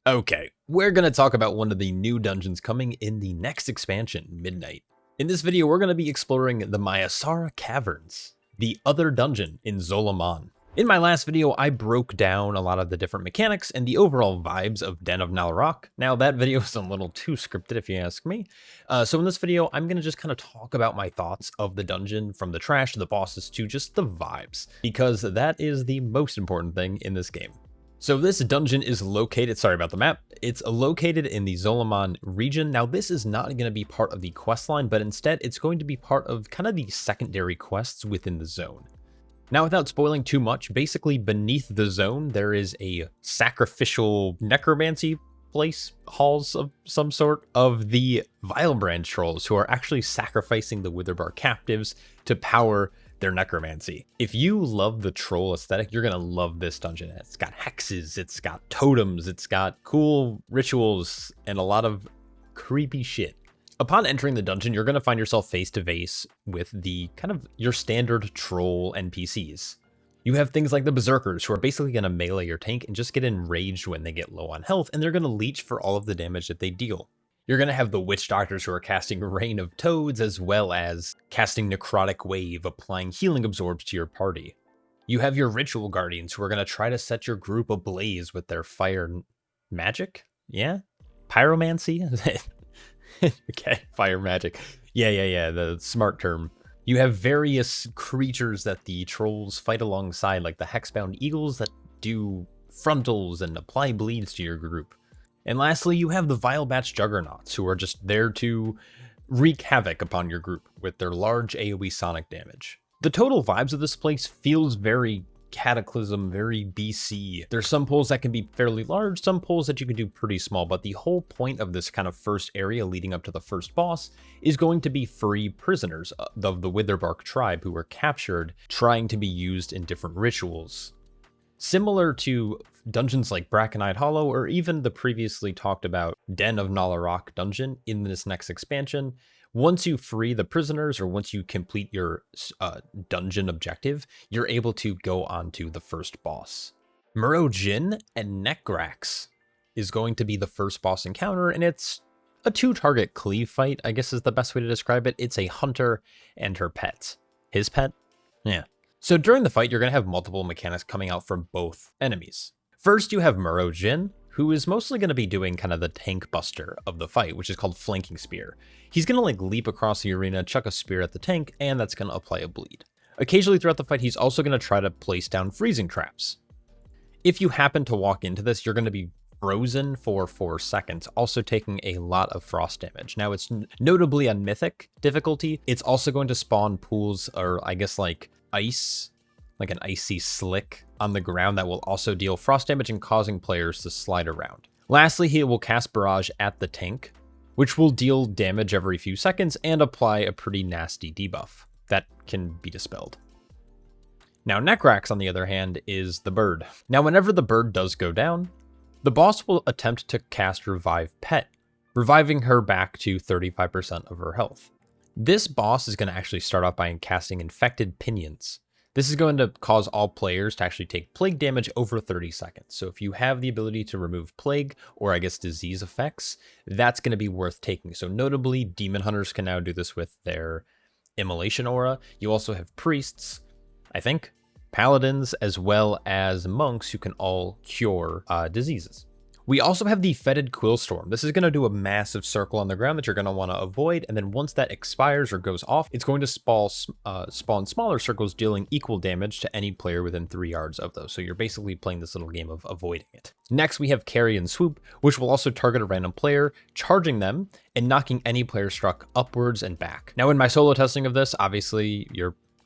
Okay, we're going to talk about one of the new dungeons coming in the next expansion, Midnight. In this video, we're going to be exploring the Maisara Caverns, the other dungeon in Zul'aman. In my last video, I broke down a lot of the different mechanics and the overall vibes of Den of Nal'Rok. Now, that video is a little too scripted if you ask me. So in this video, I'm going to just kind of talk about my thoughts of the dungeon, from the trash to the bosses to just the vibes, because that is the most important thing in this game. So this dungeon is located, sorry about the map, it's located in the Zul'aman region. Now this is not going to be part of the quest line, but instead it's going to be part of kind of the secondary quests within the zone. Now without spoiling too much, basically beneath the zone there is a sacrificial necromancy place, halls of some sort, of the Vilebrand trolls who are actually sacrificing the Witherbark captives to power their necromancy. If you love the troll aesthetic, you're gonna love this dungeon. It's got hexes, it's got totems, it's got cool rituals, and a lot of creepy shit. Upon entering the dungeon, you're gonna find yourself face to face with the kind of your standard troll NPCs. You have things like the berserkers, who are basically gonna melee your tank and just get enraged when they get low on health, and they're gonna leech for all of the damage that they deal. You're going to have the witch doctors who are casting Rain of Toads, as well as casting Necrotic Wave, applying healing absorbs to your party. You have your ritual guardians who are going to try to set your group ablaze with their fire magic? Yeah? Pyromancy? Okay, fire magic. Yeah, the smart term. You have various creatures that the trolls fight alongside, like the hexbound eagles that do frontals and apply bleeds to your group. And lastly, you have the Vilebatch Juggernauts, who are just there to wreak havoc upon your group with their large AoE sonic damage. The total vibes of this place feels very Cataclysm, very BC. There's some pulls that can be fairly large, some pulls that you can do pretty small, but the whole point of this kind of first area leading up to the first boss is going to be free prisoners of the Witherbark tribe who were captured, trying to be used in different rituals. Similar to dungeons like Brackenide Hollow, or even the previously talked about Den of Nal'Rok dungeon in this next expansion, once you free the prisoners, or once you complete your dungeon objective, you're able to go on to the first boss. Jin and Necrax is going to be the first boss encounter, and it's a two-target cleave fight, I guess is the best way to describe it. It's a hunter and her pet. His pet? Yeah. So during the fight, you're going to have multiple mechanics coming out from both enemies. First, you have Jin, who is mostly going to be doing kind of the tank buster of the fight, which is called Flanking Spear. He's going to like leap across the arena, chuck a spear at the tank, and that's going to apply a bleed. Occasionally throughout the fight, he's also going to try to place down freezing traps. If you happen to walk into this, you're going to be frozen for 4 seconds, also taking a lot of frost damage. Now, it's notably on Mythic difficulty. It's also going to spawn pools, or I guess like ice, like an icy slick on the ground that will also deal frost damage and causing players to slide around. Lastly, he will cast Barrage at the tank, which will deal damage every few seconds and apply a pretty nasty debuff that can be dispelled. Now, Necrax, on the other hand, is the bird. Now, whenever the bird does go down, the boss will attempt to cast Revive Pet, reviving her back to 35% of her health. This boss is going to actually start off by casting Infected Pinions. This is going to cause all players to actually take plague damage over 30 seconds. So if you have the ability to remove plague, or I guess disease effects, that's going to be worth taking. So notably, demon hunters can now do this with their Immolation Aura. You also have priests, I think, paladins, as well as monks who can all cure diseases. We also have the Fetid Quillstorm. This is going to do a massive circle on the ground that you're going to want to avoid, and then once that expires or goes off, it's going to spawn smaller circles dealing equal damage to any player within 3 yards of those. So you're basically playing this little game of avoiding it. Next, we have Carrion Swoop, which will also target a random player, charging them and knocking any player struck upwards and back. Now, in my solo testing of this, obviously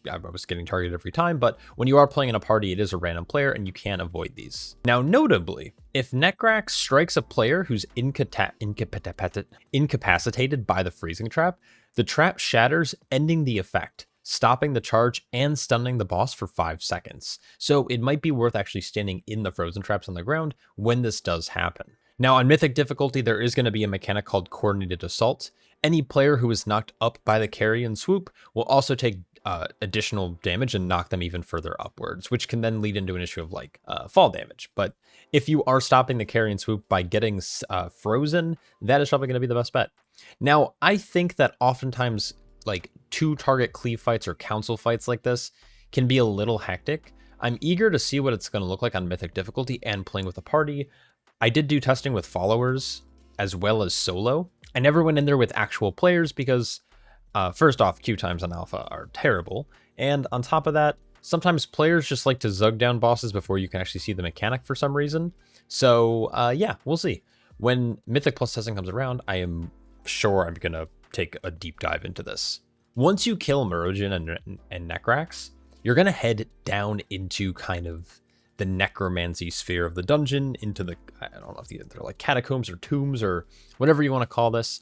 I was getting targeted every time, but when you are playing in a party, it is a random player and you can't avoid these. Now, notably, if Necrax strikes a player who's incapacitated by the freezing trap, the trap shatters, ending the effect, stopping the charge and stunning the boss for 5 seconds. So it might be worth actually standing in the frozen traps on the ground when this does happen. Now, on Mythic difficulty, there is going to be a mechanic called Coordinated Assault. Any player who is knocked up by the Carrion Swoop will also take additional damage and knock them even further upwards, which can then lead into an issue of like fall damage. But if you are stopping the carrion swoop by getting frozen, that is probably going to be the best bet. Now, I think that oftentimes like 2-target cleave fights or council fights like this can be a little hectic. I'm eager to see what it's going to look like on Mythic difficulty and playing with a party. I did do testing with followers as well as solo. I never went in there with actual players because first off, queue times on alpha are terrible. And on top of that, sometimes players just like to zug down bosses before you can actually see the mechanic for some reason. So yeah, we'll see. When Mythic Plus testing comes around, I am sure I'm going to take a deep dive into this. Once you kill Merojin and Necrax, you're going to head down into kind of the necromancy sphere of the dungeon, into the, I don't know if they're like catacombs or tombs or whatever you want to call this.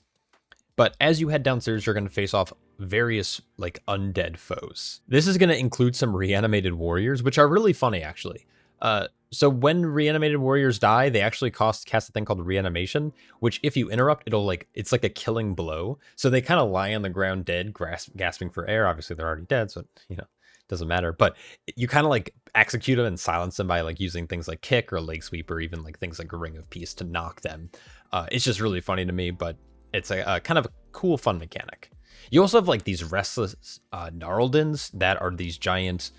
But as you head downstairs, you're going to face off various like undead foes. This is going to include some reanimated warriors, which are really funny actually. So when reanimated warriors die, they actually cast a thing called reanimation, which if you interrupt, it's like a killing blow. So they kind of lie on the ground dead, gasping for air. Obviously they're already dead, so it doesn't matter. But you kind of like execute them and silence them by like using things like kick or leg sweep or even like things like a ring of peace to knock them. It's just really funny to me, but it's a kind of a cool, fun mechanic. You also have like these restless Gnarldens that are these giant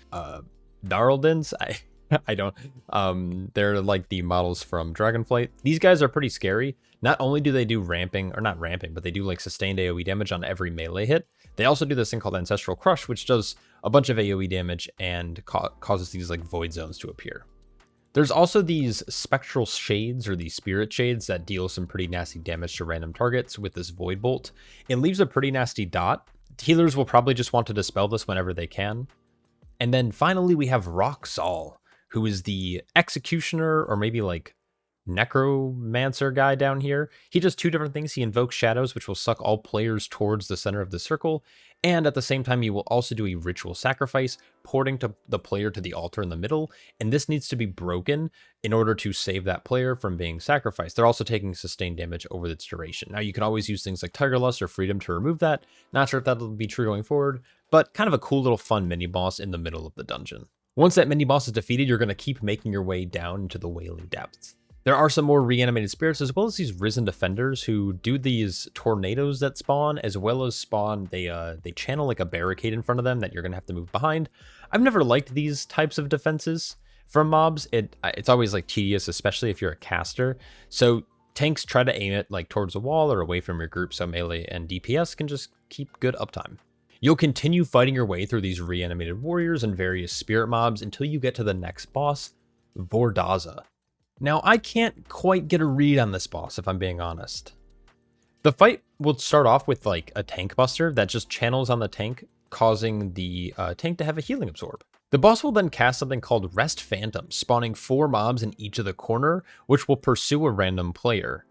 Gnarldens. I don't, they're like the models from Dragonflight. These guys are pretty scary. Not only do they do ramping, or not ramping, but they do like sustained AoE damage on every melee hit. They also do this thing called Ancestral Crush, which does a bunch of AoE damage and causes these like void zones to appear. There's also these spectral shades or these spirit shades that deal some pretty nasty damage to random targets with this void bolt. It leaves a pretty nasty dot. Healers will probably just want to dispel this whenever they can. And then finally we have Roxal, who is the executioner or maybe like necromancer guy down here. He does two different things. He invokes shadows, which will suck all players towards the center of the circle. And at the same time, he will also do a ritual sacrifice, porting to the player to the altar in the middle. And this needs to be broken in order to save that player from being sacrificed. They're also taking sustained damage over its duration. Now, you can always use things like Tiger Lust or Freedom to remove that. Not sure if that'll be true going forward, but kind of a cool little fun mini boss in the middle of the dungeon. Once that mini boss is defeated, you're going to keep making your way down into the Wailing Depths. There are some more reanimated spirits, as well as these risen defenders who do these tornadoes that spawn, as well as spawn, they channel like a barricade in front of them that you're going to have to move behind. I've never liked these types of defenses from mobs. It's always like tedious, especially if you're a caster. So tanks try to aim it like towards a wall or away from your group, so melee and DPS can just keep good uptime. You'll continue fighting your way through these reanimated warriors and various spirit mobs until you get to the next boss, Vordaza. Now, I can't quite get a read on this boss, if I'm being honest. The fight will start off with like a tank buster that just channels on the tank, causing the tank to have a healing absorb. The boss will then cast something called Rest Phantom, spawning 4 mobs in each of the corner, which will pursue a random player.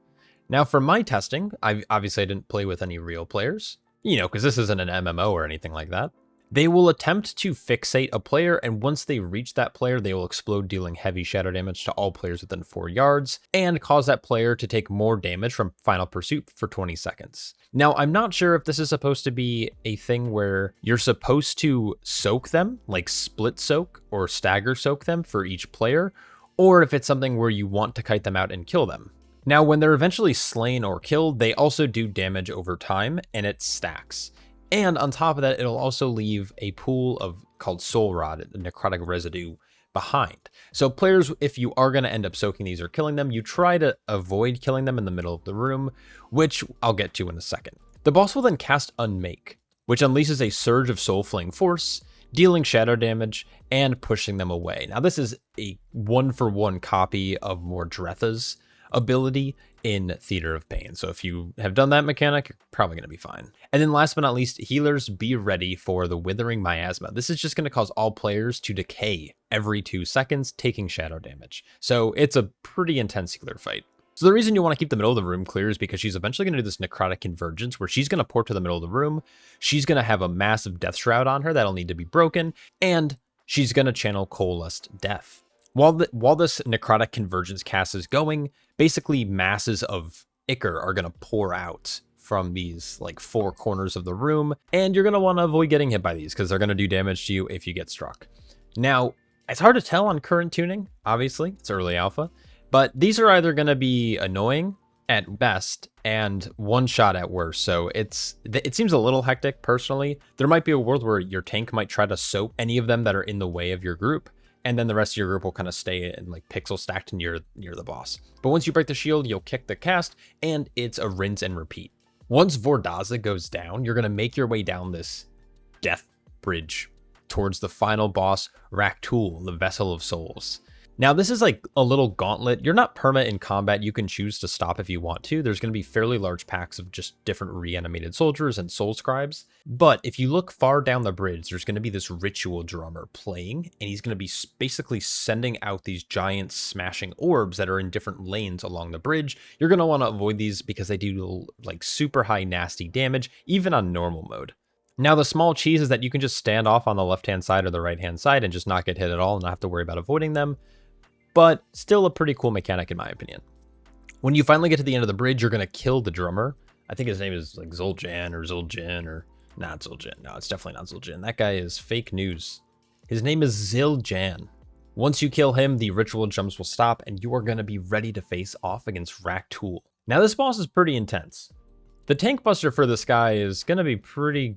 Now, from my testing, obviously I didn't play with any real players, because this isn't an MMO or anything like that. They will attempt to fixate a player, and once they reach that player, they will explode, dealing heavy shadow damage to all players within 4 yards, and cause that player to take more damage from Final Pursuit for 20 seconds. Now, I'm not sure if this is supposed to be a thing where you're supposed to soak them, like split soak or stagger soak them for each player, or if it's something where you want to kite them out and kill them. Now, when they're eventually slain or killed, they also do damage over time, and it stacks. And on top of that, it'll also leave a pool of called Soul Rot, necrotic residue, behind. So players, if you are going to end up soaking these or killing them, you try to avoid killing them in the middle of the room, which I'll get to in a second. The boss will then cast Unmake, which unleashes a surge of Soul Fling Force, dealing shadow damage and pushing them away. Now, this is a 1-for-1 copy of Mordretha's ability in Theater of Pain. So if you have done that mechanic, you're probably going to be fine. And then last but not least, healers, be ready for the Withering Miasma. This is just going to cause all players to decay every 2 seconds, taking shadow damage. So it's a pretty intense healer fight. So the reason you want to keep the middle of the room clear is because she's eventually going to do this necrotic convergence where she's going to port to the middle of the room. She's going to have a massive death shroud on her that'll need to be broken, and she's going to channel Coalesced Death. While this necrotic convergence cast is going, basically masses of Ichor are going to pour out from these like 4 corners of the room, and you're going to want to avoid getting hit by these because they're going to do damage to you if you get struck. Now, it's hard to tell on current tuning, obviously, it's early alpha, but these are either going to be annoying at best and one shot at worst. So it seems a little hectic personally. There might be a world where your tank might try to soak any of them that are in the way of your group, and then the rest of your group will kind of stay in like pixel stacked near the boss. But once you break the shield, you'll kick the cast, and it's a rinse and repeat. Once Vordaza goes down, you're going to make your way down this death bridge towards the final boss, Rak'Tul, the Vessel of Souls. Now, this is like a little gauntlet. You're not perma in combat. You can choose to stop if you want to. There's going to be fairly large packs of just different reanimated soldiers and soul scribes. But if you look far down the bridge, there's going to be this ritual drummer playing, and he's going to be basically sending out these giant smashing orbs that are in different lanes along the bridge. You're going to want to avoid these because they do like super high nasty damage, even on normal mode. Now, the small cheese is that you can just stand off on the left-hand side or the right-hand side and just not get hit at all and not have to worry about avoiding them. But still a pretty cool mechanic in my opinion. When you finally get to the end of the bridge, you're going to kill the drummer. I think his name is like Zul'Jan or Zul'jin or not Zul'jin. No, it's definitely not Zul'jin. That guy is fake news. His name is Zul'Jan. Once you kill him, the ritual jumps will stop and you are going to be ready to face off against Rak'Tul. Now, this boss is pretty intense. The tank buster for this guy is going to be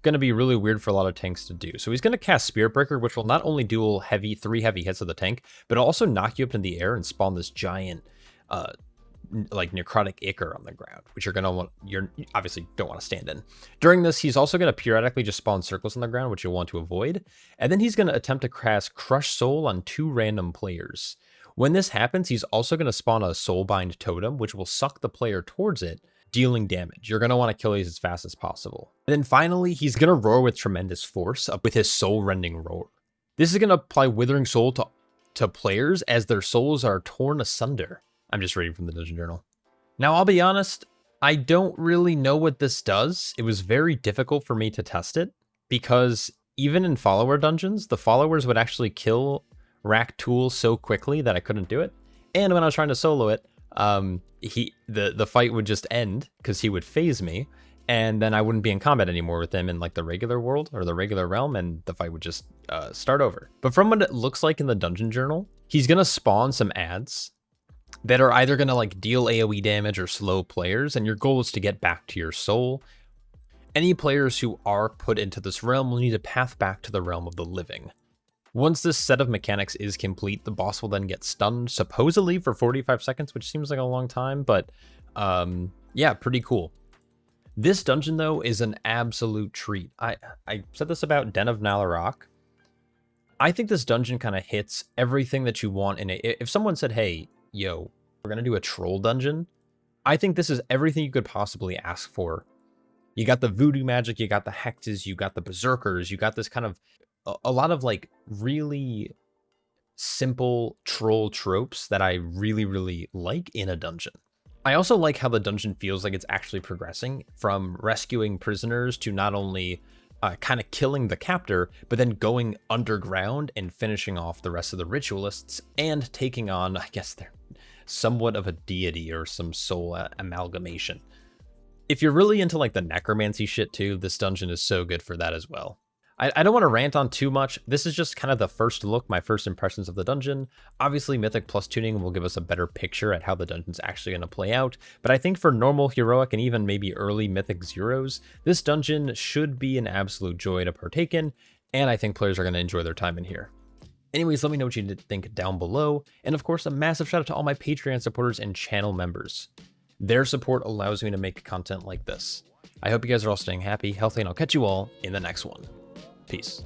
going to be really weird for a lot of tanks to do. So he's going to cast Spirit Breaker, which will not only do 3 heavy hits of the tank, but also knock you up in the air and spawn this giant, like necrotic ichor on the ground, which you obviously don't want to stand in. During this, he's also going to periodically just spawn circles on the ground, which you'll want to avoid. And then he's going to attempt to cast Crush Soul on 2 random players. When this happens, he's also going to spawn a Soulbind Totem, which will suck the player towards it, dealing damage. You're going to want to kill these as fast as possible. And then finally, he's going to roar with tremendous force with his soul-rending roar. This is going to apply Withering Soul to players as their souls are torn asunder. I'm just reading from the Dungeon Journal. Now, I'll be honest, I don't really know what this does. It was very difficult for me to test it because even in follower dungeons, the followers would actually kill Rak'Tul so quickly that I couldn't do it. And when I was trying to solo it, the fight would just end because he would phase me, and then I wouldn't be in combat anymore with him in like the regular world or the regular realm, and the fight would just start over. But from what it looks like in the Dungeon Journal, he's gonna spawn some ads that are either gonna like deal AoE damage or slow players, and your goal is to get back to your soul. Any players who are put into this realm will need a path back to the realm of the living. Once this set of mechanics is complete, the boss will then get stunned, supposedly for 45 seconds, which seems like a long time, but yeah, pretty cool. This dungeon, though, is an absolute treat. I said this about Den of Nalarok. I think this dungeon kind of hits everything that you want in it. If someone said, hey, yo, we're going to do a troll dungeon, I think this is everything you could possibly ask for. You got the voodoo magic, you got the hexes, you got the berserkers, you got this kind of a lot of like really simple troll tropes that I really, really like in a dungeon. I also like how the dungeon feels like it's actually progressing from rescuing prisoners to not only kind of killing the captor, but then going underground and finishing off the rest of the ritualists and taking on, I guess they're somewhat of a deity or some soul amalgamation. If you're really into like the necromancy shit too, this dungeon is so good for that as well. I don't want to rant on too much. This is just kind of the first look, my first impressions of the dungeon. Obviously, Mythic Plus tuning will give us a better picture at how the dungeon's actually going to play out, but I think for normal, heroic, and even maybe early Mythic Zeros, this dungeon should be an absolute joy to partake in, and I think players are going to enjoy their time in here. Anyways, let me know what you think down below, and of course, a massive shout out to all my Patreon supporters and channel members. Their support allows me to make content like this. I hope you guys are all staying happy, healthy, and I'll catch you all in the next one. Peace.